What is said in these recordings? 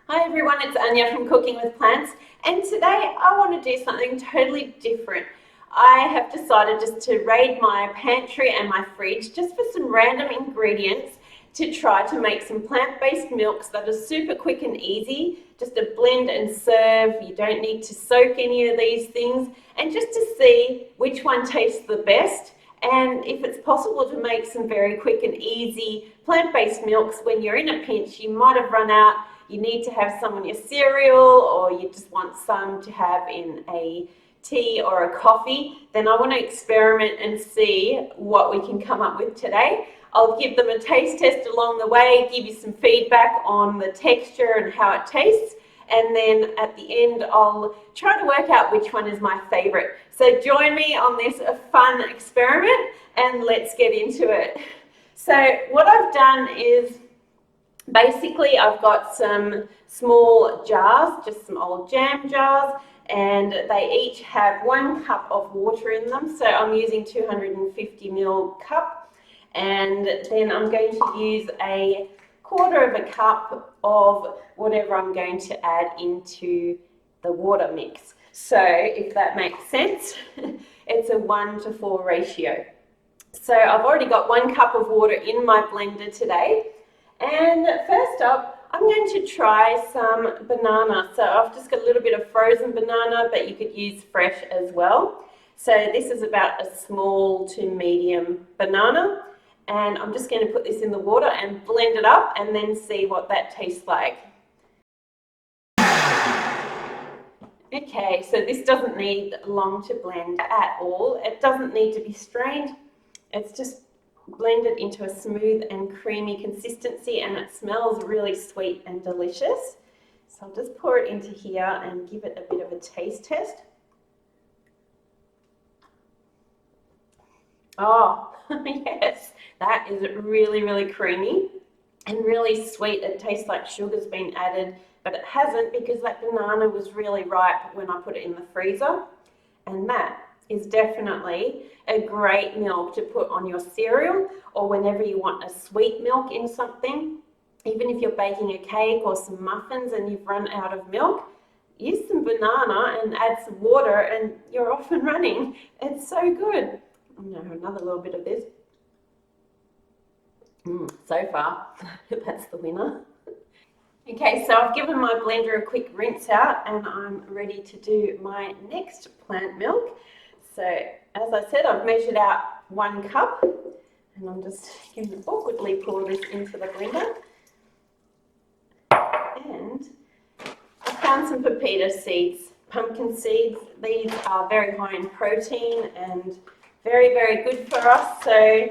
Hi everyone, it's Anya from Cooking with Plants, and today I want to do something totally different. I have decided just to raid my pantry and my fridge just for some random ingredients to try to make some plant-based milks that are super quick and easy, just a blend and serve. You don't need to soak any of these things, and just to see which one tastes the best. And if it's possible to make some very quick and easy plant-based milks when you're in a pinch, you might have run out, you need to have some in your cereal, or you just want some to have in a tea or a coffee, then I want to experiment and see what we can come up with today. I'll give them a taste test along the way, give you some feedback on the texture and how it tastes, and then at the end I'll try to work out which one is my favorite. So join me on this fun experiment and let's get into it. So what I've done is basically I've got some small jars, just some old jam jars, and they each have 1 cup of water in them. So I'm using 250 ml cup, and then I'm going to use a 1/4 cup of whatever I'm going to add into the water mix. So if that makes sense, it's a 1:4 ratio. So I've already got 1 cup of water in my blender today. And first up, I'm going to try some banana. So I've just got a little bit of frozen banana, but you could use fresh as well. So this is about a small to medium banana. And I'm just going to put this in the water and blend it up and then see what that tastes like. Okay, so this doesn't need long to blend at all. It doesn't need to be strained. It's just blended into a smooth and creamy consistency, and it smells really sweet and delicious. So I'll just pour it into here and give it a bit of a taste test. Oh, yes, that is really, really creamy and really sweet. It tastes like sugar's been added, but it hasn't because that banana was really ripe when I put it in the freezer. And that is definitely a great milk to put on your cereal, or whenever you want a sweet milk in something. Even if you're baking a cake or some muffins and you've run out of milk, use some banana and add some water and you're off and running. It's so good. I'm going to have another little bit of this. So far, that's the winner. Okay, so I've given my blender a quick rinse out and I'm ready to do my next plant milk. So as I said, I've measured out 1 cup, and I'm just going to awkwardly pour this into the blender. And I found some pepita seeds, pumpkin seeds. These are very high in protein and very, very good for us. So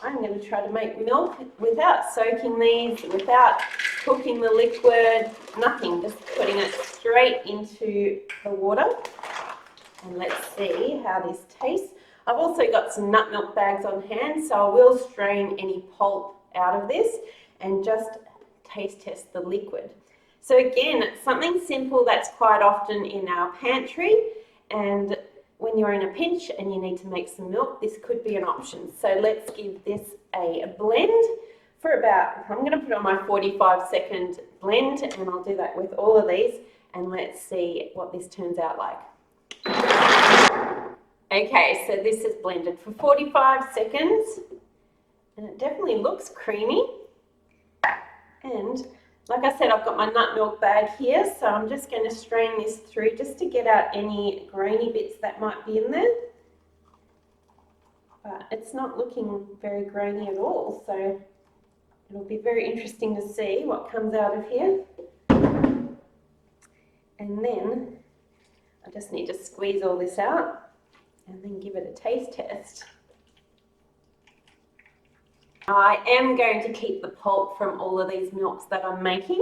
I'm going to try to make milk without soaking these, without cooking the liquid, nothing, just putting it straight into the water. And let's see how this tastes. I've also got some nut milk bags on hand, so I will strain any pulp out of this and just taste test the liquid. So again, it's something simple that's quite often in our pantry, and when you're in a pinch and you need to make some milk, this could be an option. So let's give this a blend for about, I'm going to put on my 45-second blend, and I'll do that with all of these, and let's see what this turns out like. Okay, so this is blended for 45 seconds and it definitely looks creamy. And like I said, I've got my nut milk bag here, so I'm just going to strain this through just to get out any grainy bits that might be in there. But it's not looking very grainy at all, so it'll be very interesting to see what comes out of here. And then I just need to squeeze all this out and then give it a taste test. I am going to keep the pulp from all of these milks that I'm making,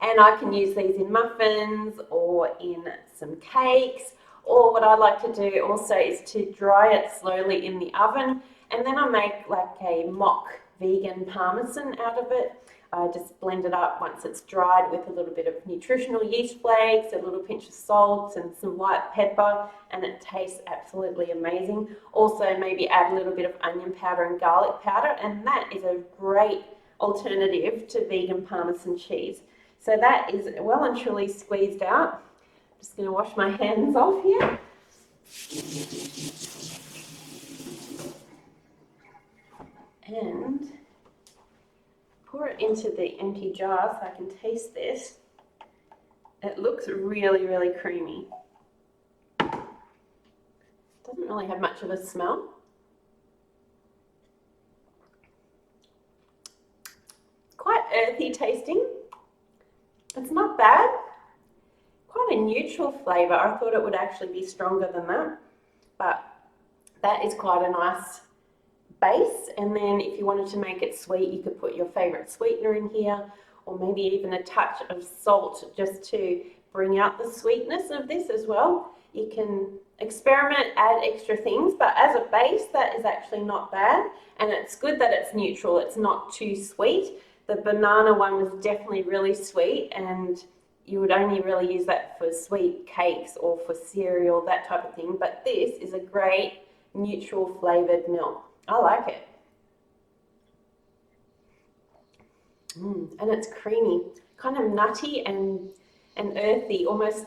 and I can use these in muffins or in some cakes, or what I like to do also is to dry it slowly in the oven, and then I make like a mock vegan parmesan out of it. I just blend it up once it's dried with a little bit of nutritional yeast flakes, a little pinch of salt and some white pepper, and it tastes absolutely amazing. Also maybe add a little bit of onion powder and garlic powder, and that is a great alternative to vegan parmesan cheese. So that is well and truly squeezed out. I'm just going to wash my hands off here. And pour it into the empty jar so I can taste this. It looks really, really creamy. Doesn't really have much of a smell. Quite earthy tasting. It's not bad. Quite a neutral flavour. I thought it would actually be stronger than that, but that is quite a nice base. And then if you wanted to make it sweet, you could put your favourite sweetener in here, or maybe even a touch of salt just to bring out the sweetness of this as well. You can experiment, add extra things, but as a base, that is actually not bad. And it's good that it's neutral. It's not too sweet. The banana one was definitely really sweet, and you would only really use that for sweet cakes or for cereal, that type of thing. But this is a great neutral flavoured milk. I like it. And it's creamy, kind of nutty and earthy, almost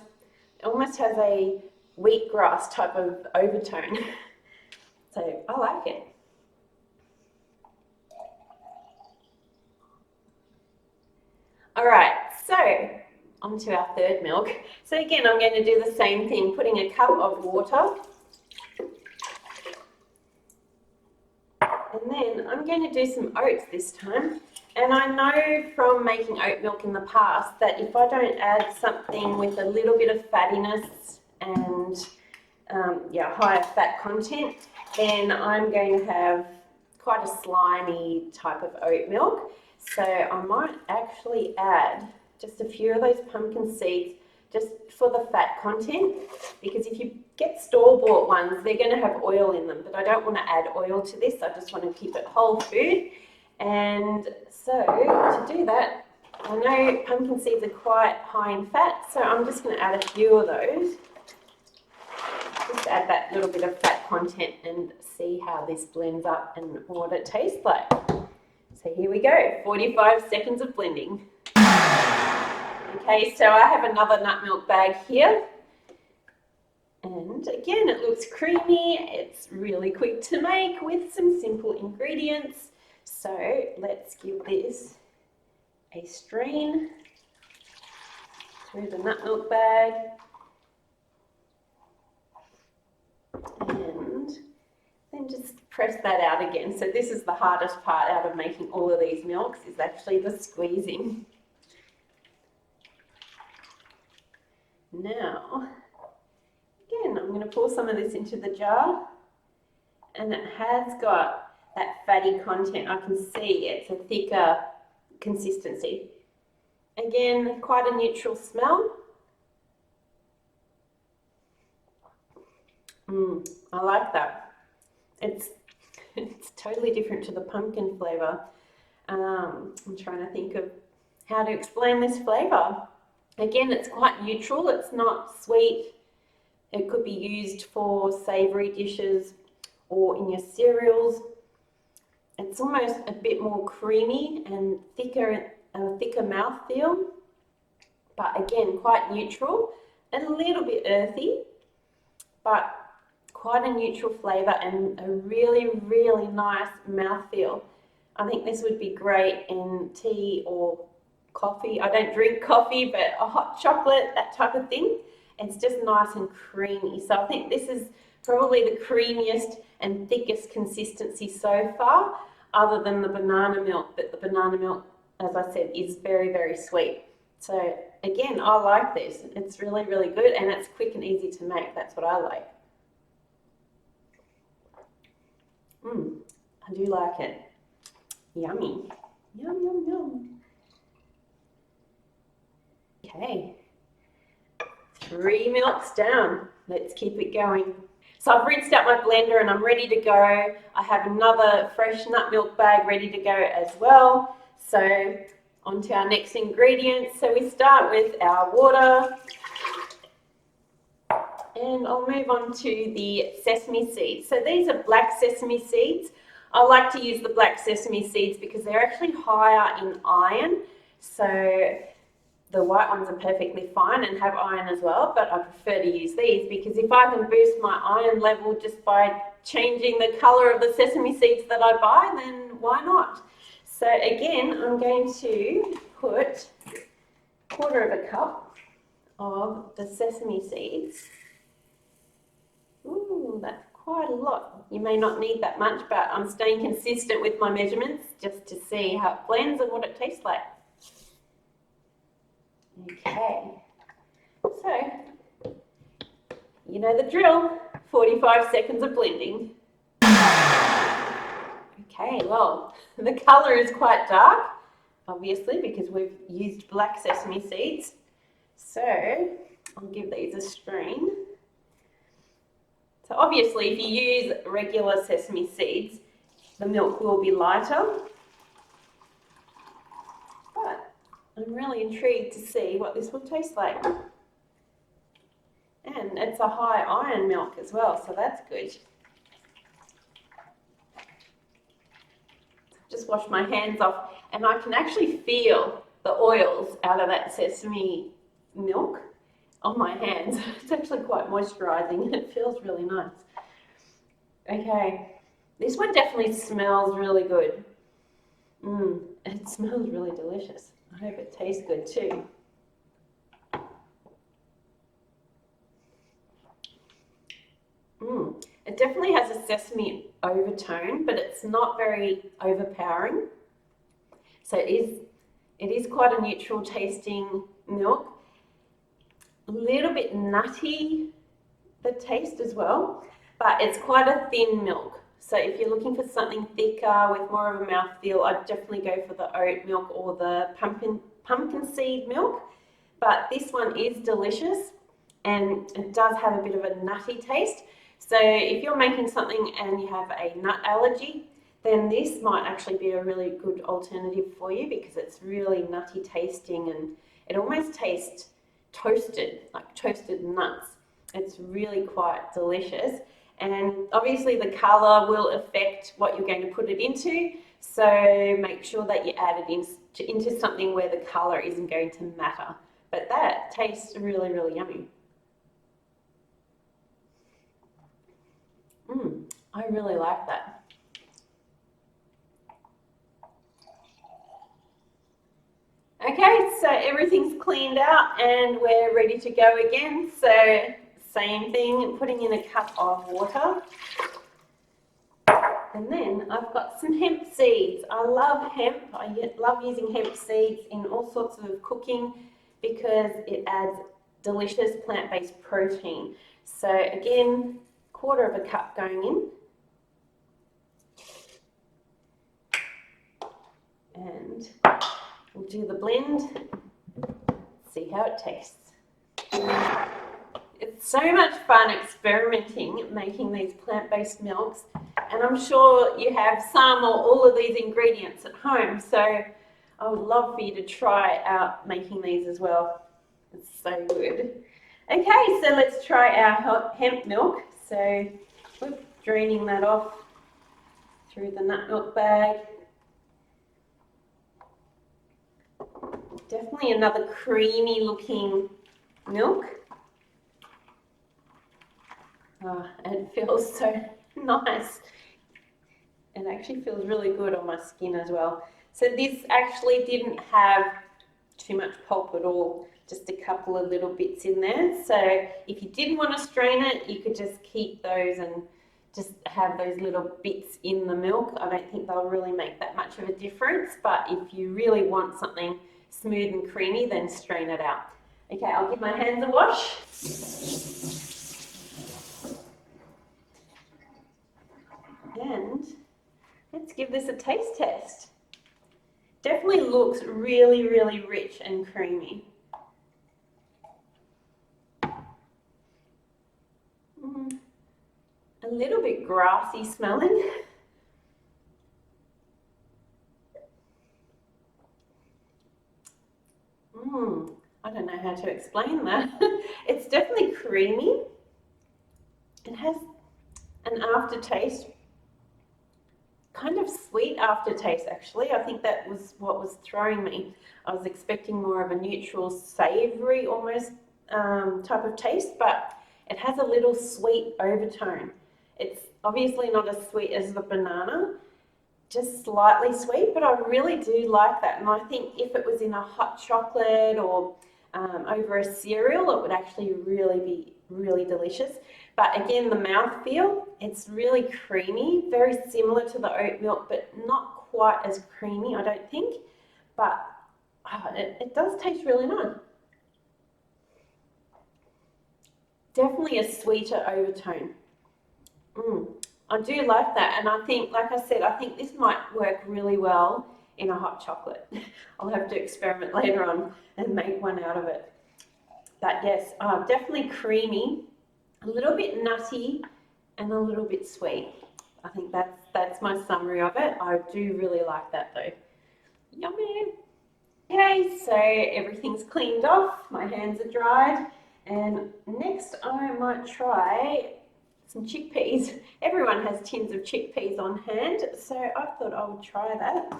has a wheatgrass type of overtone. So I like it. All right, so onto our third milk. So again, I'm going to do the same thing, putting a cup of water. And then I'm going to do some oats this time. And I know from making oat milk in the past that if I don't add something with a little bit of fattiness and higher fat content, then I'm going to have quite a slimy type of oat milk. So I might actually add just a few of those pumpkin seeds just for the fat content, because if you get store-bought ones, they're going to have oil in them, but I don't want to add oil to this. I just want to keep it whole food. And so to do that, I know pumpkin seeds are quite high in fat, so I'm just going to add a few of those. Just add that little bit of fat content and see how this blends up and what it tastes like. So here we go, 45 seconds of blending. Okay, so I have another nut milk bag here. And again, it looks creamy. It's really quick to make with some simple ingredients. So let's give this a strain through the nut milk bag. And then just press that out again. So this is the hardest part out of making all of these milks, is actually the squeezing. Now, again, I'm going to pour some of this into the jar, and it has got that fatty content. I can see it's a thicker consistency. Again, quite a neutral smell. I like that. It's totally different to the pumpkin flavour. I'm trying to think of how to explain this flavour. Again, it's quite neutral. It's not sweet. It could be used for savoury dishes or in your cereals. It's almost a bit more creamy and thicker mouthfeel, but again, quite neutral, and a little bit earthy, but quite a neutral flavour and a really, really nice mouthfeel. I think this would be great in tea or coffee. I don't drink coffee, but a hot chocolate, that type of thing. It's just nice and creamy. So I think this is probably the creamiest and thickest consistency so far, other than the banana milk. But the banana milk, as I said, is very, very sweet. So again, I like this. It's really, really good, and it's quick and easy to make. That's what I like. I do like it. Yummy. Yum, yum, yum. Okay, 3 milks down. Let's keep it going. So I've rinsed out my blender and I'm ready to go. I have another fresh nut milk bag ready to go as well. So on to our next ingredients. So we start with our water. And I'll move on to the sesame seeds. So these are black sesame seeds. I like to use the black sesame seeds because they're actually higher in iron. So the white ones are perfectly fine and have iron as well, but I prefer to use these because if I can boost my iron level just by changing the color of the sesame seeds that I buy, then why not? So again, I'm going to put 1/4 cup of the sesame seeds. Ooh, that's quite a lot. You may not need that much, but I'm staying consistent with my measurements just to see how it blends and what it tastes like. Okay, so you know the drill, 45 seconds of blending. Okay, well, the colour is quite dark, obviously, because we've used black sesame seeds. So I'll give these a strain. So obviously, if you use regular sesame seeds, the milk will be lighter. But I'm really intrigued to see what this will taste like. And it's a high iron milk as well, so that's good. Just wash my hands off, and I can actually feel the oils out of that sesame milk on my hands. It's actually quite moisturizing and it feels really nice. Okay, this one definitely smells really good. It smells really delicious. I hope it tastes good too. It definitely has a sesame overtone, but it's not very overpowering. So it is quite a neutral tasting milk. A little bit nutty, the taste as well, but it's quite a thin milk. So if you're looking for something thicker with more of a mouthfeel, I'd definitely go for the oat milk or the pumpkin seed milk. But this one is delicious and it does have a bit of a nutty taste. So if you're making something and you have a nut allergy, then this might actually be a really good alternative for you because it's really nutty tasting and it almost tastes toasted, like toasted nuts. It's really quite delicious. And obviously the colour will affect what you're going to put it into. So make sure that you add it into something where the colour isn't going to matter. But that tastes really, really yummy. I really like that. Okay, so everything's cleaned out and we're ready to go again. So same thing, putting in a cup of water. And then I've got some hemp seeds. I love hemp. I love using hemp seeds in all sorts of cooking because it adds delicious plant-based protein. So again, 1/4 cup going in. And we'll do the blend, see how it tastes. It's so much fun experimenting, making these plant-based milks, and I'm sure you have some or all of these ingredients at home, so I would love for you to try out making these as well. It's so good. Okay, so let's try our hemp milk. So we're draining that off through the nut milk bag. Definitely another creamy looking milk. It feels so nice. It actually feels really good on my skin as well. So this actually didn't have too much pulp at all, just a couple of little bits in there. So if you didn't want to strain it, you could just keep those and just have those little bits in the milk. I don't think they'll really make that much of a difference, but if you really want something smooth and creamy, then strain it out. Okay, I'll give my hands a wash. And let's give this a taste test. Definitely looks really, really rich and creamy. A little bit grassy smelling. I don't know how to explain that. It's definitely creamy. It has an aftertaste kind of sweet aftertaste actually. I think that was what was throwing me. I was expecting more of a neutral, savoury almost type of taste, but it has a little sweet overtone. It's obviously not as sweet as the banana, just slightly sweet, but I really do like that. And I think if it was in a hot chocolate or over a cereal, it would actually really be really delicious. But again, the mouthfeel, it's really creamy, very similar to the oat milk, but not quite as creamy, I don't think. But it does taste really nice. Definitely a sweeter overtone. I do like that, and I think, like I said, I think this might work really well in a hot chocolate. I'll have to experiment later on and make one out of it. But yes, definitely creamy, a little bit nutty, and a little bit sweet. I think that's my summary of it. I do really like that though. Yummy. Okay, so everything's cleaned off, my hands are dried, and next I might try some chickpeas. Everyone has tins of chickpeas on hand, so I thought I would try that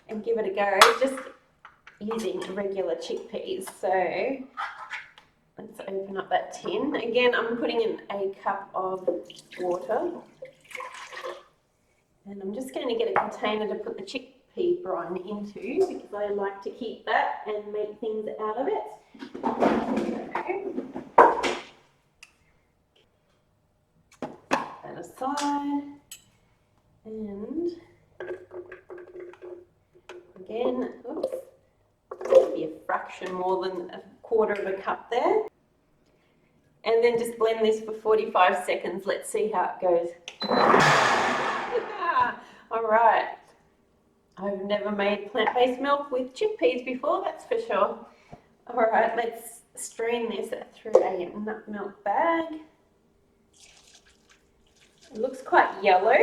and give it a go, just using regular chickpeas. So let's open up that tin. Again, I'm putting in a cup of water, and I'm just going to get a container to put the chickpea brine into because I like to keep that and make things out of it. So, aside, and again, oops, maybe a fraction more than a quarter of a cup there, and then just blend this for 45 seconds. Let's see how it goes. All right, I've never made plant-based milk with chickpeas before, that's for sure. All right, let's strain this through a nut milk bag. It looks quite yellow.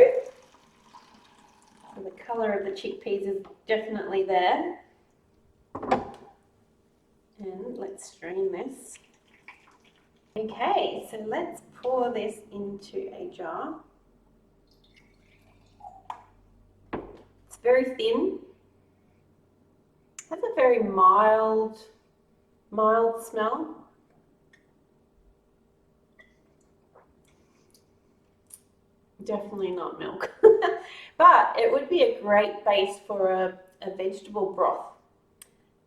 The colour of the chickpeas is definitely there. And let's strain this. Okay, so let's pour this into a jar. It's very thin. It has a very mild smell. Definitely not milk, but it would be a great base for a vegetable broth.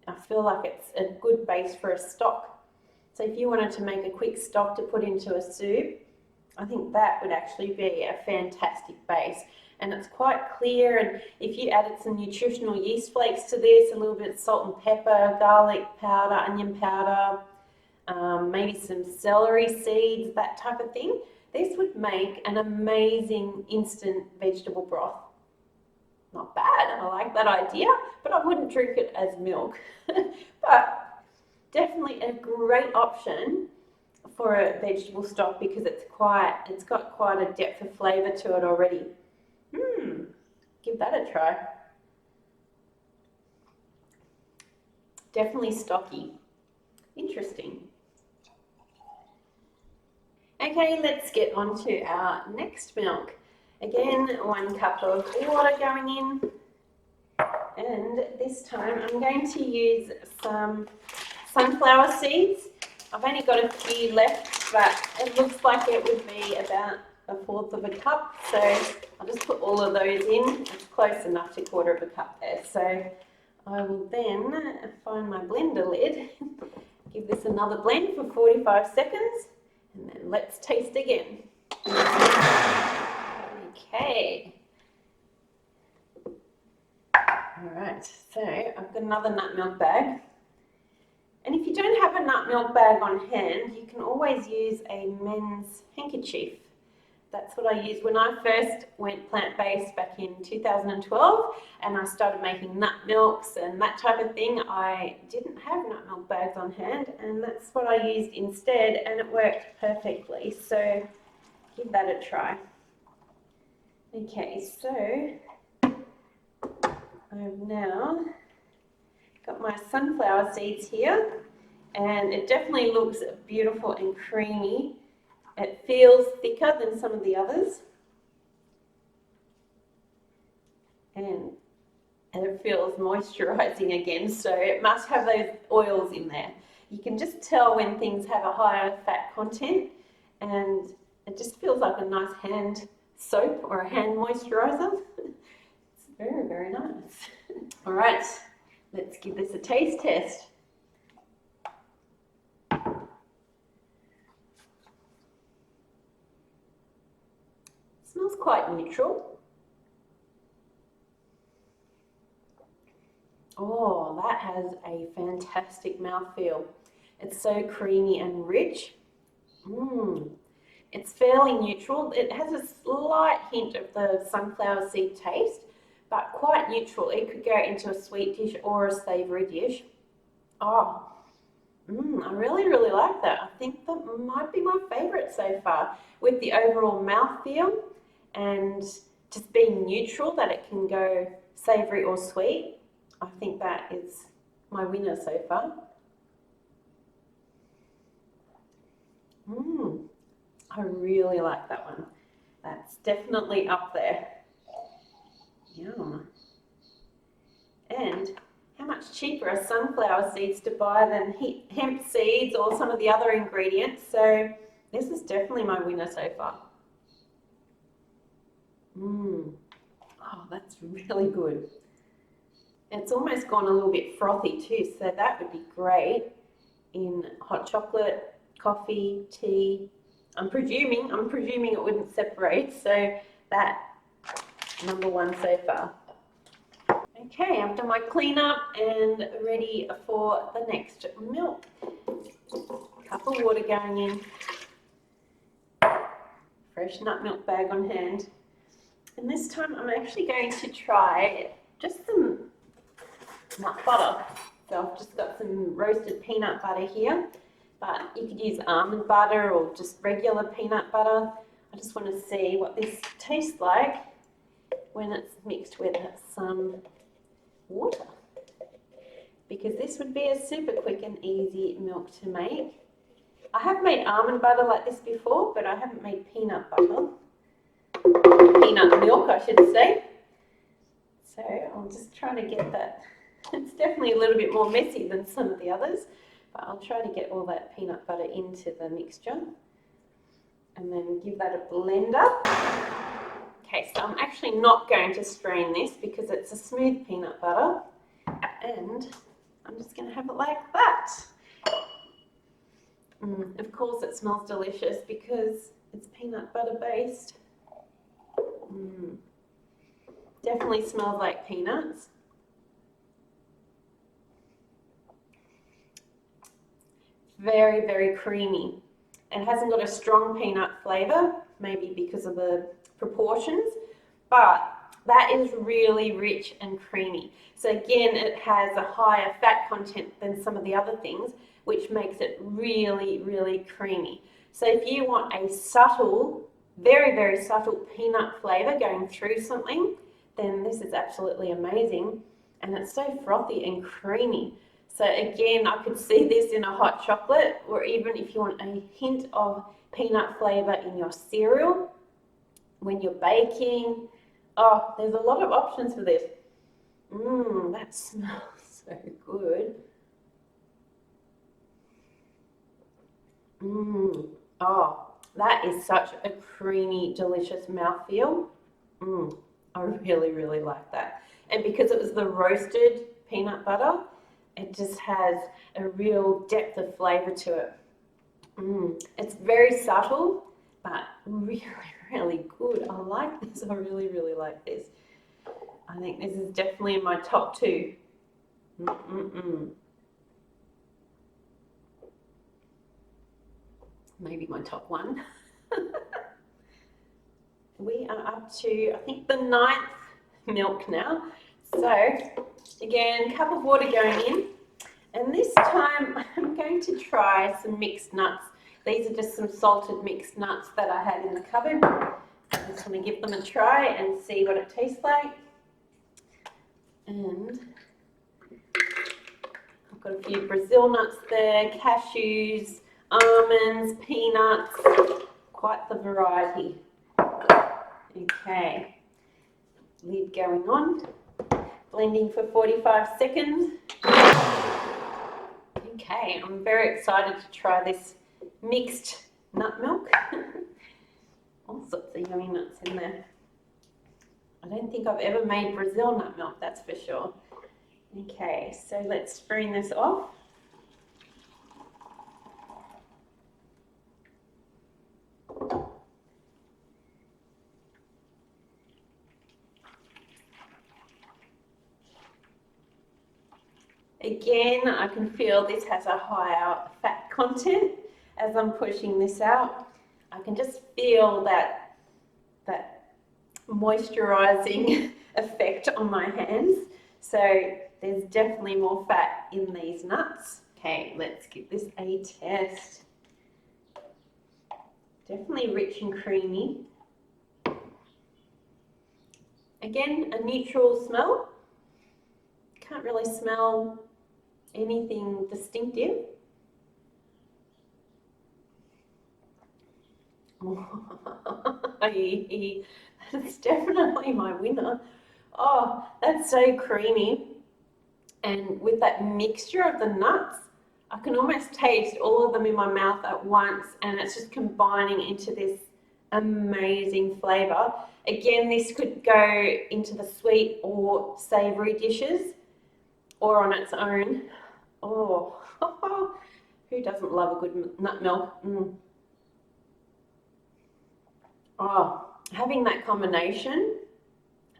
I feel like it's a good base for a stock. So if you wanted to make a quick stock to put into a soup, I think that would actually be a fantastic base. And it's quite clear, and if you added some nutritional yeast flakes to this, a little bit of salt and pepper, garlic powder, onion powder, maybe some celery seeds, that type of thing, this would make an amazing instant vegetable broth. Not bad, I like that idea, but I wouldn't drink it as milk. But definitely a great option for a vegetable stock because it's got quite a depth of flavour to it already. Give that a try. Definitely stocky. Interesting. Okay, let's get on to our next milk. Again, 1 cup of water going in, and this time I'm going to use some sunflower seeds. I've only got a few left, but it looks like it would be about 1/4 of a cup, so I'll just put all of those in. It's close enough to 1/4 of a cup there. So I will then find my blender lid, give this another blend for 45 seconds, and then let's taste again. Okay. All right, so I've got another nut milk bag. And if you don't have a nut milk bag on hand, you can always use a men's handkerchief. That's what I used when I first went plant-based back in 2012, and I started making nut milks and that type of thing. I didn't have nut milk bags on hand, and that's what I used instead, and it worked perfectly. So give that a try. Okay, so I've now got my sunflower seeds here, and it definitely looks beautiful and creamy. It feels thicker than some of the others. and it feels moisturizing again, so it must have those oils in there. You can just tell when things have a higher fat content, and it just feels like a nice hand soap or a hand moisturizer. It's very, very nice. All right, let's give this a taste test. Smells quite neutral. Oh, that has a fantastic mouthfeel. It's so creamy and rich. It's fairly neutral. It has a slight hint of the sunflower seed taste, but quite neutral. It could go into a sweet dish or a savoury dish. Oh, I really, really like that. I think that might be my favourite so far, with the overall mouthfeel and just being neutral, that it can go savoury or sweet. I think that is my winner so far. I really like that one. That's definitely up there. Yum. And how much cheaper are sunflower seeds to buy than hemp seeds or some of the other ingredients? So this is definitely my winner so far. Oh, that's really good. It's almost gone a little bit frothy too, so that would be great in hot chocolate, coffee, tea. I'm presuming it wouldn't separate, so that number one so far. Okay, I've done my cleanup and ready for the next milk. Cup of water going in. Fresh nut milk bag on hand. And this time I'm actually going to try just some nut butter. So I've just got some roasted peanut butter here, but you could use almond butter or just regular peanut butter. I just want to see what this tastes like when it's mixed with some water, because this would be a super quick and easy milk to make. I have made almond butter like this before, but I haven't made peanut butter. Peanut milk, I should say. So I'm just trying to get that. It's definitely a little bit more messy than some of the others, but I'll try to get all that peanut butter into the mixture and then give that a blender. Okay, so I'm actually not going to strain this because it's a smooth peanut butter, and I'm just going to have it like that. Of course it smells delicious because it's peanut butter based. Definitely smells like peanuts. Very, very creamy. It hasn't got a strong peanut flavour, maybe because of the proportions, but that is really rich and creamy. So again, it has a higher fat content than some of the other things, which makes it really, really creamy. So if you want a subtle, very, very subtle peanut flavour going through something, then this is absolutely amazing. And it's so frothy and creamy. So again, I could see this in a hot chocolate, or even if you want a hint of peanut flavour in your cereal, when you're baking. Oh, there's a lot of options for this. That smells so good. Oh, that is such a creamy, delicious mouthfeel. I really, really like that. And because it was the roasted peanut butter, it just has a real depth of flavour to it. It's very subtle, but really, really good. I like this. I really, really like this. I think this is definitely in my top two. Maybe my top one. We are up to, I think, the 9th milk now. So again, cup of water going in. And this time I'm going to try some mixed nuts. These are just some salted mixed nuts that I had in the cupboard. I just want to give them a try and see what it tastes like. And I've got a few Brazil nuts there, cashews, almonds, peanuts, quite the variety. Okay, Lid going on. Blending for 45 seconds. Okay, I'm very excited to try this mixed nut milk. All sorts of yummy nuts in there. I don't think I've ever made Brazil nut milk, that's for sure. Okay, so let's strain this off. Again, I can feel this has a higher fat content as I'm pushing this out. I can just feel that moisturizing effect on my hands. So there's definitely more fat in these nuts. Okay, let's give this a test. Definitely rich and creamy. Again, a neutral smell. Can't really smell anything distinctive. That's definitely my winner. Oh, that's so creamy. And with that mixture of the nuts, I can almost taste all of them in my mouth at once, and it's just combining into this amazing flavor. Again, this could go into the sweet or savory dishes or on its own. Oh, who doesn't love a good nut milk? Oh, having that combination,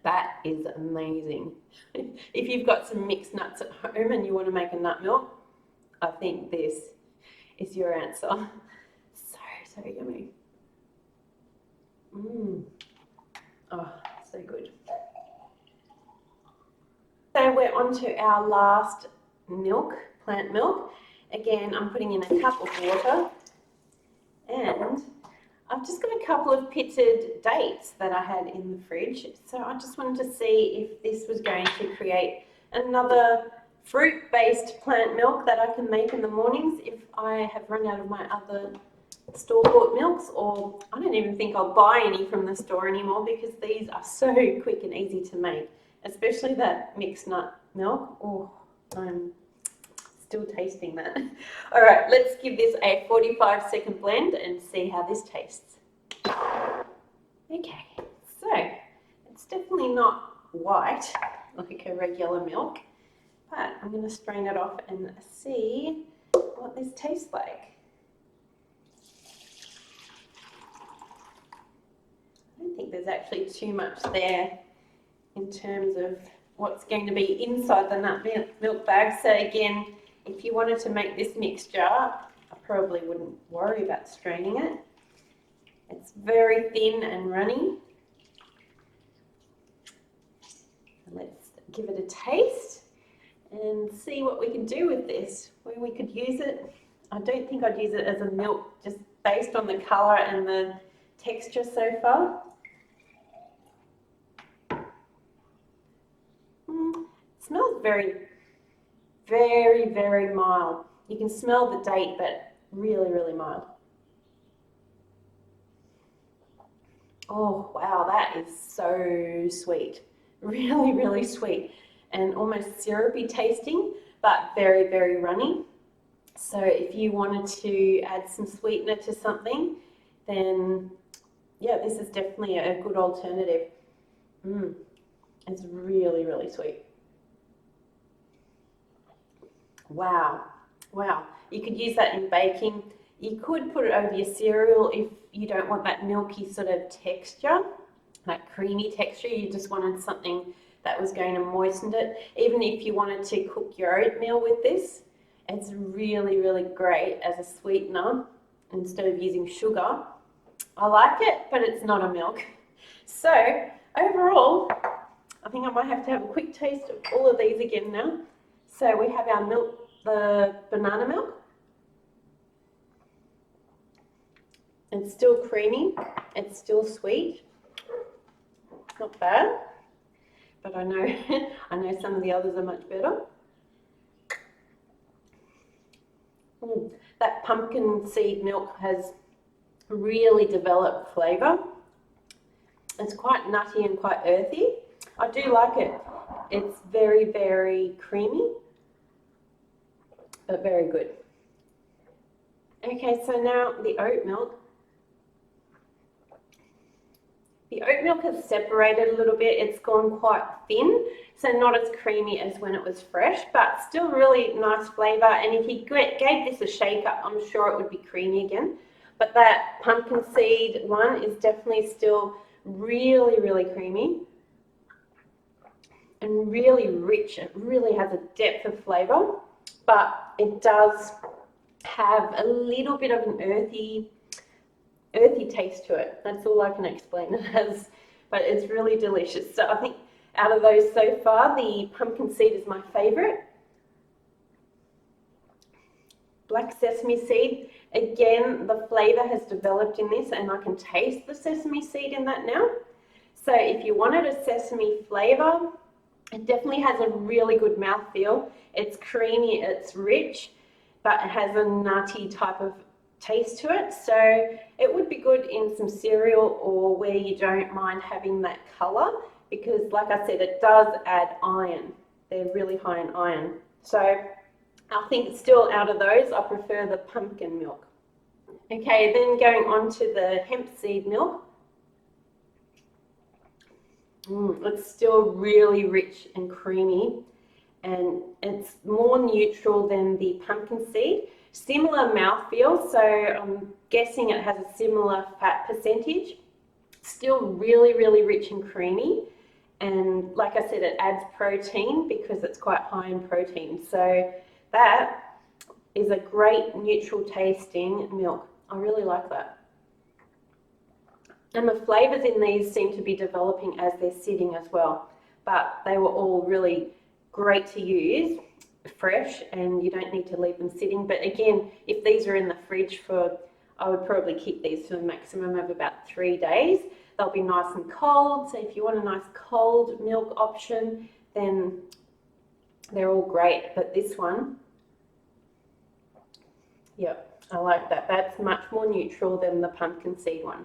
that is amazing. If you've got some mixed nuts at home and you want to make a nut milk, I think this is your answer. So yummy. Oh, so good. So we're on to our last milk, plant milk. Again, I'm putting in a cup of water, and I've just got a couple of pitted dates that I had in the fridge. So I just wanted to see if this was going to create another fruit-based plant milk that I can make in the mornings if I have run out of my other store-bought milks, or I don't even think I'll buy any from the store anymore because these are so quick and easy to make, especially that mixed nut milk. Oh, I'm still tasting that. All right, let's give this a 45-second blend and see how this tastes. Okay, so it's definitely not white like a regular milk, but I'm going to strain it off and see what this tastes like. I don't think there's actually too much there in terms of what's going to be inside the nut milk bag. So again, if you wanted to make this mixture, I probably wouldn't worry about straining it. It's very thin and runny. Let's give it a taste and see what we can do with this, where we could use it. I don't think I'd use it as a milk just based on the colour and the texture so far. It smells very, very mild. You can smell the date, but really, really mild. Oh, wow, that is so sweet. Really, really sweet and almost syrupy tasting, but very, very runny. So if you wanted to add some sweetener to something, then yeah, this is definitely a good alternative. It's really, really sweet. Wow. You could use that in baking. You could put it over your cereal if you don't want that milky sort of texture, that creamy texture. You just wanted something that was going to moisten it. Even if you wanted to cook your oatmeal with this, it's really, really great as a sweetener instead of using sugar. I like it, but it's not a milk. So overall, I think I might have to have a quick taste of all of these again now. So we have our milk, the banana milk. It's still creamy, it's still sweet. Not bad, but I know some of the others are much better. That pumpkin seed milk has really developed flavour. It's quite nutty and quite earthy. I do like it. It's very, very creamy, but very good. Okay, so now the oat milk. The oat milk has separated a little bit. It's gone quite thin, so not as creamy as when it was fresh, but still really nice flavour. And if you gave this a shake up, I'm sure it would be creamy again. But that pumpkin seed one is definitely still really, really creamy and really rich. It really has a depth of flavour, but it does have a little bit of an earthy taste to it. That's all I can explain it as, but it's really delicious. So I think out of those so far, the pumpkin seed is my favourite. Black sesame seed, again, the flavour has developed in this and I can taste the sesame seed in that now. So if you wanted a sesame flavour, it definitely has a really good mouthfeel. It's creamy, it's rich, but it has a nutty type of taste to it. So it would be good in some cereal or where you don't mind having that colour, because like I said, it does add iron. They're really high in iron. So I think still out of those, I prefer the pumpkin milk. Okay, then going on to the hemp seed milk. It's still really rich and creamy, and it's more neutral than the pumpkin seed. Similar mouthfeel, so I'm guessing it has a similar fat percentage. Still really, really rich and creamy. And like I said, it adds protein because it's quite high in protein. So that is a great neutral tasting milk. I really like that. And the flavours in these seem to be developing as they're sitting as well. But they were all really great to use fresh, and you don't need to leave them sitting. But again, if these are in the fridge for, I would probably keep these for a maximum of about 3 days. They'll be nice and cold, so if you want a nice cold milk option, then they're all great. But this one, yep, I like that. That's much more neutral than the pumpkin seed one.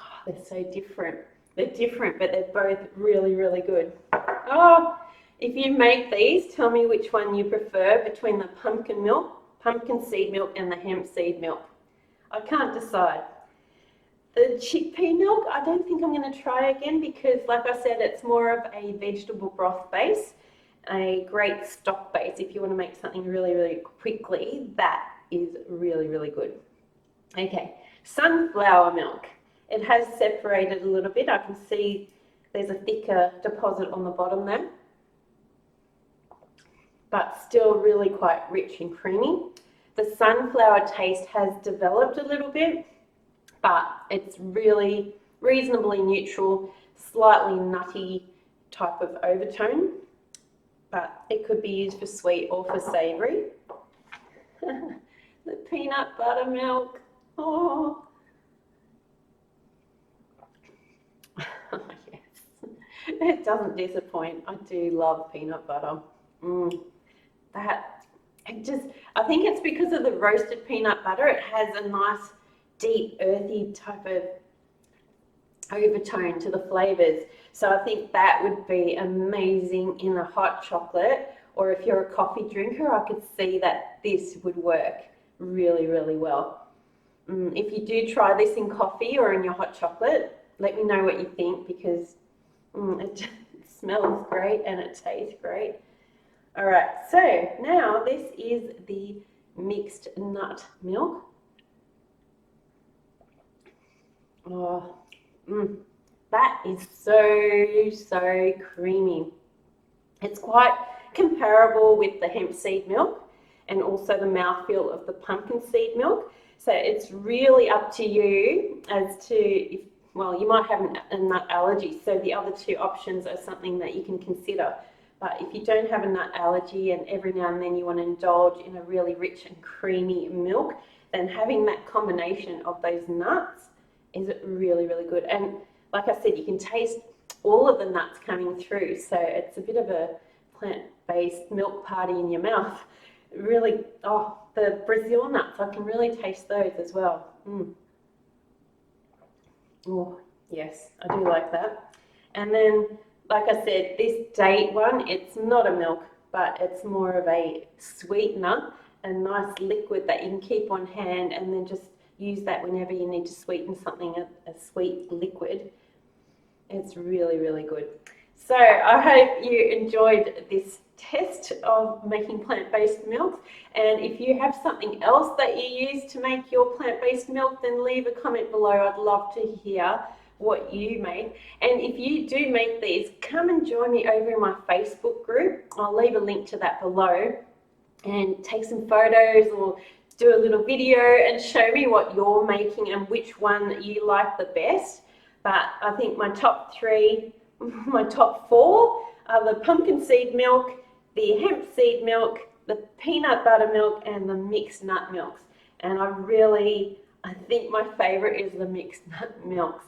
Oh, they're so different. They're different, but they're both really, really good. Oh, if you make these, tell me which one you prefer between the pumpkin milk, pumpkin seed milk, and the hemp seed milk. I can't decide. The chickpea milk, I don't think I'm going to try again because, like I said, it's more of a vegetable broth base, a great stock base. If you want to make something really, really quickly, that is really, really good. Okay, sunflower milk. It has separated a little bit. I can see there's a thicker deposit on the bottom there, but still really quite rich and creamy. The sunflower taste has developed a little bit, but it's really reasonably neutral, slightly nutty type of overtone, but it could be used for sweet or for savoury. The peanut butter milk. Oh. Yes, it doesn't disappoint. I do love peanut butter. I think it's because of the roasted peanut butter. It has a nice, deep, earthy type of overtone to the flavours. So I think that would be amazing in a hot chocolate, or if you're a coffee drinker, I could see that this would work really, really well. If you do try this in coffee or in your hot chocolate, let me know what you think, because it smells great and it tastes great. All right, so now this is the mixed nut milk. Oh, that is so creamy. It's quite comparable with the hemp seed milk and also the mouthfeel of the pumpkin seed milk. So it's really up to you as to if, well, you might have a nut allergy, so the other two options are something that you can consider. But if you don't have a nut allergy and every now and then you want to indulge in a really rich and creamy milk, then having that combination of those nuts is really, really good. And like I said, you can taste all of the nuts coming through, so it's a bit of a plant-based milk party in your mouth. Really, oh, the Brazil nuts, I can really taste those as well. Oh, Yes, I do like that. And then, like I said, this date one, it's not a milk, but it's more of a sweetener, a nice liquid that you can keep on hand and then just use that whenever you need to sweeten something, a sweet liquid. It's really, really good. So I hope you enjoyed this test of making plant-based milk. And if you have something else that you use to make your plant-based milk, then leave a comment below. I'd love to hear what you made. And if you do make these, come and join me over in my Facebook group. I'll leave a link to that below, and take some photos or do a little video and show me what you're making and which one you like the best. But I think my top four are the pumpkin seed milk, the hemp seed milk, the peanut butter milk, and the mixed nut milks. And I think my favorite is the mixed nut milks.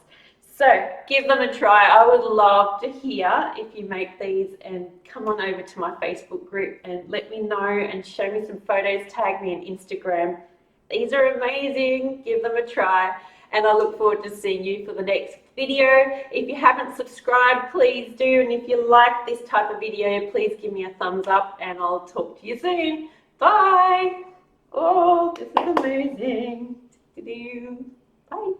So give them a try. I would love to hear if you make these, and come on over to my Facebook group and let me know and show me some photos, tag me on Instagram. These are amazing. Give them a try. And I look forward to seeing you for the next video. If you haven't subscribed, please do. And if you like this type of video, please give me a thumbs up, and I'll talk to you soon. Bye. Oh, this is amazing. Bye.